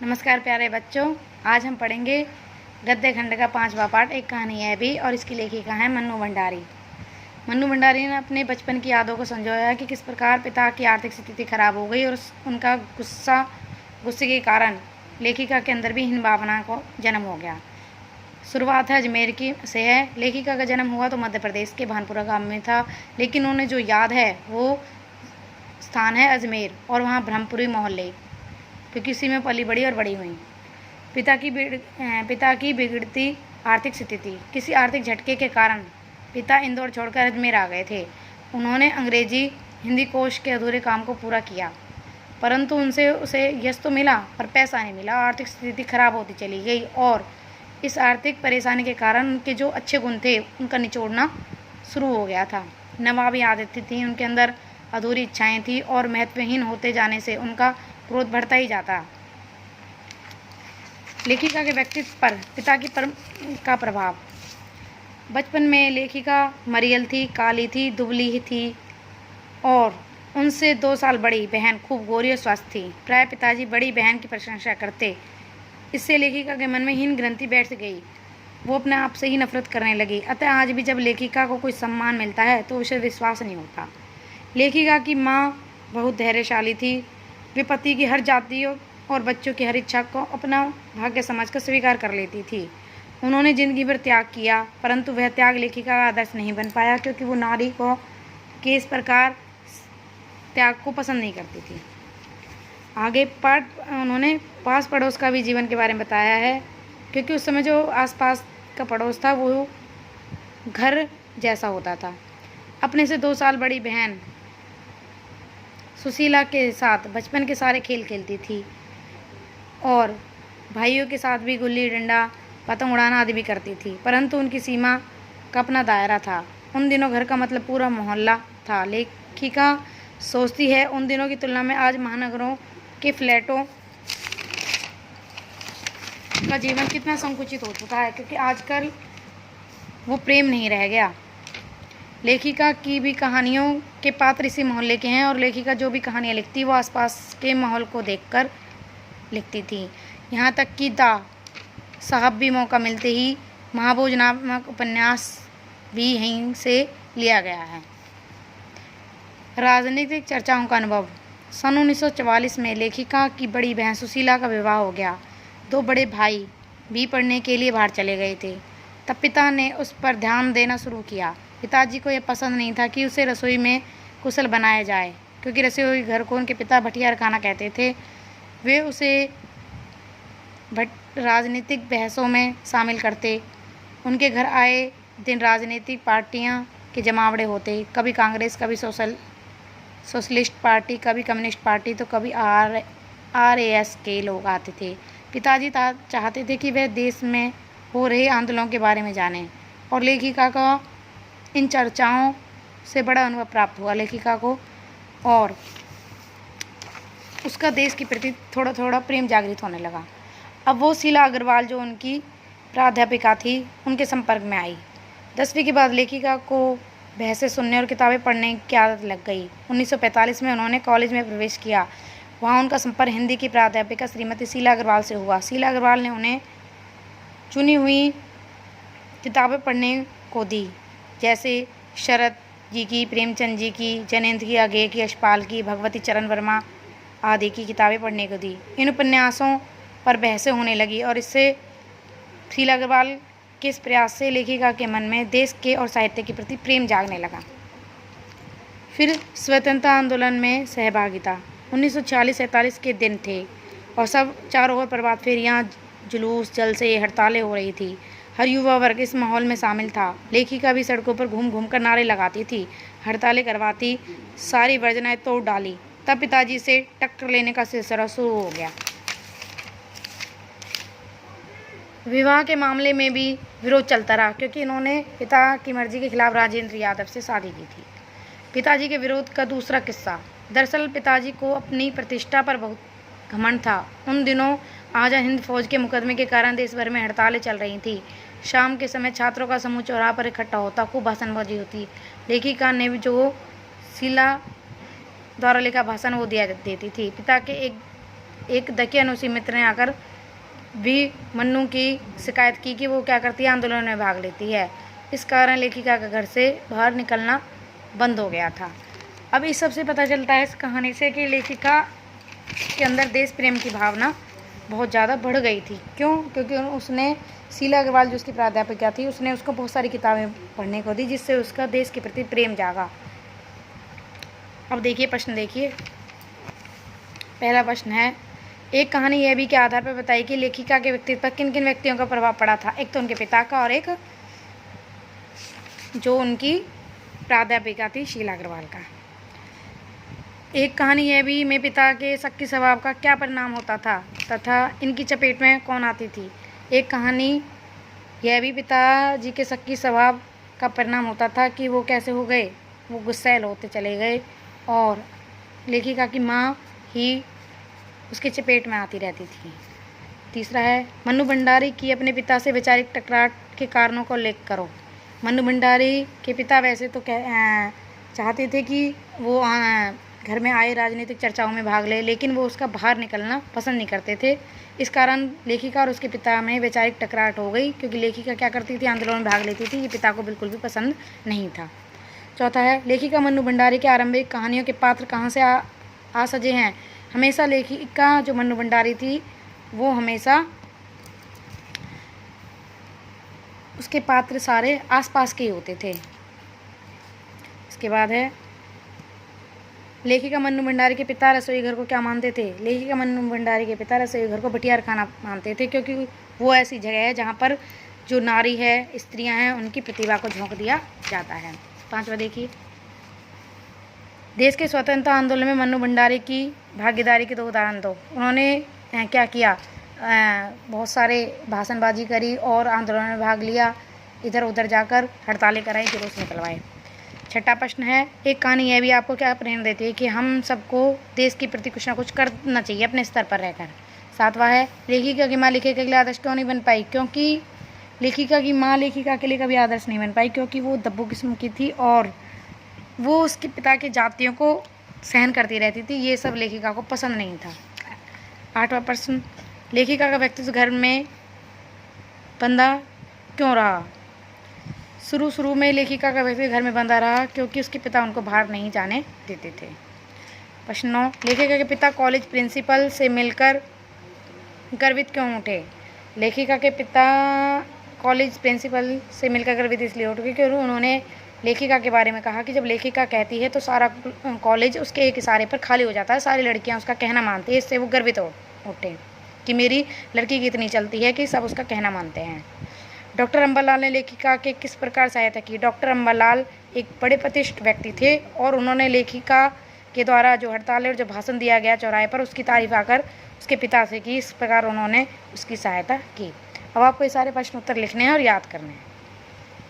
नमस्कार प्यारे बच्चों। आज हम पढ़ेंगे गद्य खंड का 5वां पाठ एक कहानी है भी, और इसकी लेखिका है मन्नू भंडारी। मन्नू भंडारी ने अपने बचपन की यादों को संजोया कि किस प्रकार पिता की आर्थिक स्थिति खराब हो गई और उनका गुस्से के कारण लेखिका के अंदर भी हीन भावना को जन्म हो गया। शुरुआत है अजमेर की से है। लेखिका का जन्म हुआ तो मध्य प्रदेश के भानपुरा गांव में था, लेकिन उन्हें जो याद है वो स्थान है अजमेर और वहाँ ब्रह्मपुरी मोहल्ले, क्योंकि इसी में पली बड़ी और बड़ी हुई। पिता की बिगड़ती आर्थिक स्थिति। किसी आर्थिक झटके के कारण पिता इंदौर छोड़कर अजमेर आ गए थे। उन्होंने अंग्रेजी हिंदी कोश के अधूरे काम को पूरा किया, परंतु उसे यश तो मिला पर पैसा नहीं मिला। आर्थिक स्थिति खराब होती चली गई और इस आर्थिक परेशानी के कारण उनके जो अच्छे गुण थे उनका निचोड़ना शुरू हो गया था। नवाबी आदतें थी उनके अंदर, अधूरी इच्छाएं थी और महत्वहीन होते जाने से उनका क्रोध बढ़ता ही जाता। लेखिका के व्यक्तित्व पर पिता का प्रभाव। बचपन में लेखिका मरियल थी, काली थी, दुबली थी और उनसे 2 साल बड़ी बहन खूब गोरी और स्वस्थ थी। प्राय पिताजी बड़ी बहन की प्रशंसा करते, इससे लेखिका के मन में हीन ग्रंथि बैठ गई। वो अपने आप से ही नफरत करने लगी। अतः आज भी जब लेखिका को कोई सम्मान मिलता है तो उसे विश्वास नहीं होता। लेखिका की माँ बहुत धैर्यशाली थी। वे पति की हर जाति और बच्चों की हर इच्छा को अपना भाग्य समझकर स्वीकार कर लेती थी। उन्होंने जिंदगी भर त्याग किया, परंतु वह त्याग लेखिका का आदर्श नहीं बन पाया, क्योंकि वो नारी को के इस प्रकार त्याग को पसंद नहीं करती थी। आगे पाठ उन्होंने पास पड़ोस का भी जीवन के बारे में बताया है, क्योंकि उस समय जो आसपास का पड़ोस था वो घर जैसा होता था। अपने से 2 साल बड़ी बहन सुशीला के साथ बचपन के सारे खेल खेलती थी और भाइयों के साथ भी गुल्ली डंडा, पतंग उड़ाना आदि भी करती थी, परंतु उनकी सीमा का अपना दायरा था। उन दिनों घर का मतलब पूरा मोहल्ला था। लेखिका सोचती है उन दिनों की तुलना में आज महानगरों के फ्लैटों का जीवन कितना संकुचित हो चुका है, क्योंकि आजकल वो प्रेम नहीं रह गया। लेखिका की भी कहानियों के पात्र इसी मोहल्ले के हैं और लेखिका जो भी कहानियाँ लिखती वो आसपास के माहौल को देखकर लिखती थी। यहाँ तक कि दा साहब भी मौका मिलते ही महाभोज नामक उपन्यास भी यहीं से लिया गया है। राजनीतिक चर्चाओं का अनुभव। सन 1944 में लेखिका की बड़ी बहन सुशीला का विवाह हो गया। 2 बड़े भाई भी पढ़ने के लिए बाहर चले गए थे। तब पिता ने उस पर ध्यान देना शुरू किया। पिताजी को यह पसंद नहीं था कि उसे रसोई में कुशल बनाया जाए, क्योंकि रसोई घर को उनके पिता भटियार खाना कहते थे। वे उसे राजनीतिक बहसों में शामिल करते। उनके घर आए दिन राजनीतिक पार्टियां के जमावड़े होते, कभी कांग्रेस, कभी सोशलिस्ट पार्टी, कभी कम्युनिस्ट पार्टी, तो कभी RAS के लोग आते थे। पिताजी चाहते थे कि वह देश में हो रहे आंदोलनों के बारे में जानें और लेखिका का इन चर्चाओं से बड़ा अनुभव प्राप्त हुआ लेखिका को, और उसका देश के प्रति थोड़ा थोड़ा प्रेम जागृत होने लगा। अब वो शीला अग्रवाल जो उनकी प्राध्यापिका थी उनके संपर्क में आई। 10वीं के बाद लेखिका को बहसें सुनने और किताबें पढ़ने की आदत लग गई। 1945 में उन्होंने कॉलेज में प्रवेश किया। वहाँ उनका संपर्क हिंदी की प्राध्यापिका श्रीमती शीला अग्रवाल से हुआ। शीला अग्रवाल ने उन्हें चुनी हुई किताबें पढ़ने को दी, जैसे शरद जी की, प्रेमचंद जी की, जयनेन्द्र की, आगे की, यशपाल की, भगवती चरण वर्मा आदि की किताबें पढ़ने को दी। इन उपन्यासों पर बहसें होने लगी और इससे शीला अग्रवाल के इस प्रयास से लेखिका के मन में देश के और साहित्य के प्रति प्रेम जागने लगा। फिर स्वतंत्रता आंदोलन में सहभागिता। 1946-47 के दिन थे और सब चारों ओर प्रभात फेरियां, जुलूस, जलसे, हड़तालें हो रही थी। हर युवा वर्ग इस माहौल में शामिल था। लेखिका भी सड़कों पर घूम घूम कर नारे लगाती थी, हड़तालें करवाती, सारी वर्जनाएं तोड़ डाली। तब पिताजी से टक्कर लेने का सिलसिला शुरू हो गया। विवाह के मामले में भी विरोध चलता रहा, क्योंकि इन्होंने पिता की मर्जी के खिलाफ राजेंद्र यादव से शादी की थी। पिताजी के विरोध का दूसरा किस्सा। दरअसल पिताजी को अपनी प्रतिष्ठा पर बहुत घमंड था। उन दिनों आज़ाद हिंद फौज के मुकदमे के कारण देश भर में हड़तालें चल रही थी। शाम के समय छात्रों का समूह चौराहा पर इकट्ठा होता, खूब भाषणबाजी होती। लेखिका ने भी जो शीला द्वारा लिखा भाषण वो दिया देती थी। पिता के एक एक दकियानुसी मित्र ने आकर भी मन्नू की शिकायत की कि वो क्या करती है, आंदोलन में भाग लेती है। इस कारण लेखिका का घर से बाहर निकलना बंद हो गया था। अब इस सबसे पता चलता है इस कहानी से कि लेखिका के अंदर देश प्रेम की भावना बहुत ज़्यादा बढ़ गई थी। क्यों? क्योंकि उसने शीला अग्रवाल जो उसकी प्राध्यापिका थी, उसने उसको बहुत सारी किताबें पढ़ने को दी, जिससे उसका देश के प्रति प्रेम जागा। अब देखिए प्रश्न देखिए। पहला प्रश्न है, एक कहानी यह भी के आधार पर बताई कि लेखिका के व्यक्तित्व पर किन किन व्यक्तियों का प्रभाव पड़ा था। एक तो उनके पिता का और एक जो उनकी प्राध्यापिका थी शीला अग्रवाल का। एक कहानी यह भी में पिता के शक्की स्वभाव का क्या परिणाम होता था तथा इनकी चपेट में कौन आती थी। एक कहानी यह भी पिताजी के शक्की स्वभाव का परिणाम होता था कि वो कैसे हो गए, वो गुस्सैल होते चले गए और लेखिका की माँ ही उसके चपेट में आती रहती थी। तीसरा है, मन्नू भंडारी की अपने पिता से वैचारिक टकराव के कारणों को उल्लेख करो। मन्नू भंडारी के पिता वैसे तो चाहते थे कि वो घर में आए राजनीतिक चर्चाओं में भाग ले, लेकिन वो उसका बाहर निकलना पसंद नहीं करते थे। इस कारण लेखिका और उसके पिता में वैचारिक टकराव हो गई, क्योंकि लेखिका क्या करती थी, आंदोलन में भाग लेती थी। ये पिता को बिल्कुल भी पसंद नहीं था। चौथा है, लेखिका मन्नू भंडारी के आरंभिक कहानियों के पात्र कहाँ से आ सजे हैं। हमेशा लेखिका जो मन्नू भंडारी थी वो हमेशा उसके पात्र सारे आसपास के ही होते थे। इसके बाद है, लेखिका मन्नू भंडारी के पिता रसोई घर को क्या मानते थे। लेखिका मन्नू भंडारी के पिता रसोई घर को बटियार खाना मानते थे, क्योंकि वो ऐसी जगह है जहाँ पर जो नारी है, स्त्रियाँ हैं, उनकी प्रतिभा को झोंक दिया जाता है। पांचवा देखिए, देश के स्वतंत्रता आंदोलन में मन्नू भंडारी की भागीदारी के 2 उदाहरण दो। उन्होंने क्या किया, बहुत सारे भाषणबाजी करी और आंदोलन में भाग लिया, इधर उधर जाकर हड़तालें कराई, जुलूस निकलवाए। छठा प्रश्न है, एक कहानी यह भी आपको क्या प्रेरणा देती है कि हम सबको देश के प्रति कुछ ना कुछ करना चाहिए अपने स्तर पर रहकर। सातवां है, लेखिका की माँ लेखिका के लिए आदर्श क्यों नहीं बन पाई। क्योंकि लेखिका की माँ लेखिका के लिए कभी आदर्श नहीं बन पाई, क्योंकि वो दब्बू किस्म की थी और वो उसके पिता की जातियों को सहन करती रहती थी। ये सब लेखिका को पसंद नहीं था। आठवां प्रश्न, लेखिका का व्यक्तित्व घर में बंधा क्यों रहा। शुरू में लेखिका का व्यक्तित्व घर में बंधा रहा क्योंकि उसके पिता उनको बाहर नहीं जाने देते थे। प्रश्न 9, लेखिका के पिता कॉलेज प्रिंसिपल से मिलकर गर्वित क्यों उठे। लेखिका के पिता कॉलेज प्रिंसिपल से मिलकर गर्वित इसलिए उठे क्योंकि उन्होंने लेखिका के बारे में कहा कि जब लेखिका कहती है तो सारा कॉलेज उसके एक इशारे पर खाली हो जाता है, सारी लड़कियां उसका कहना मानती है। इससे वो गर्वित उठे कि मेरी लड़की कितनी चलती है कि सब उसका कहना मानते हैं। डॉक्टर अंबालाल ने लेखिका के किस प्रकार सहायता की। डॉक्टर अंबालाल एक बड़े प्रतिष्ठित व्यक्ति थे और उन्होंने लेखिका के द्वारा जो हड़ताल और जो भाषण दिया गया चौराहे पर, उसकी तारीफ आकर उसके पिता से की। इस प्रकार उन्होंने उसकी सहायता की। अब आपको ये सारे प्रश्न उत्तर लिखने हैं और याद करने हैं।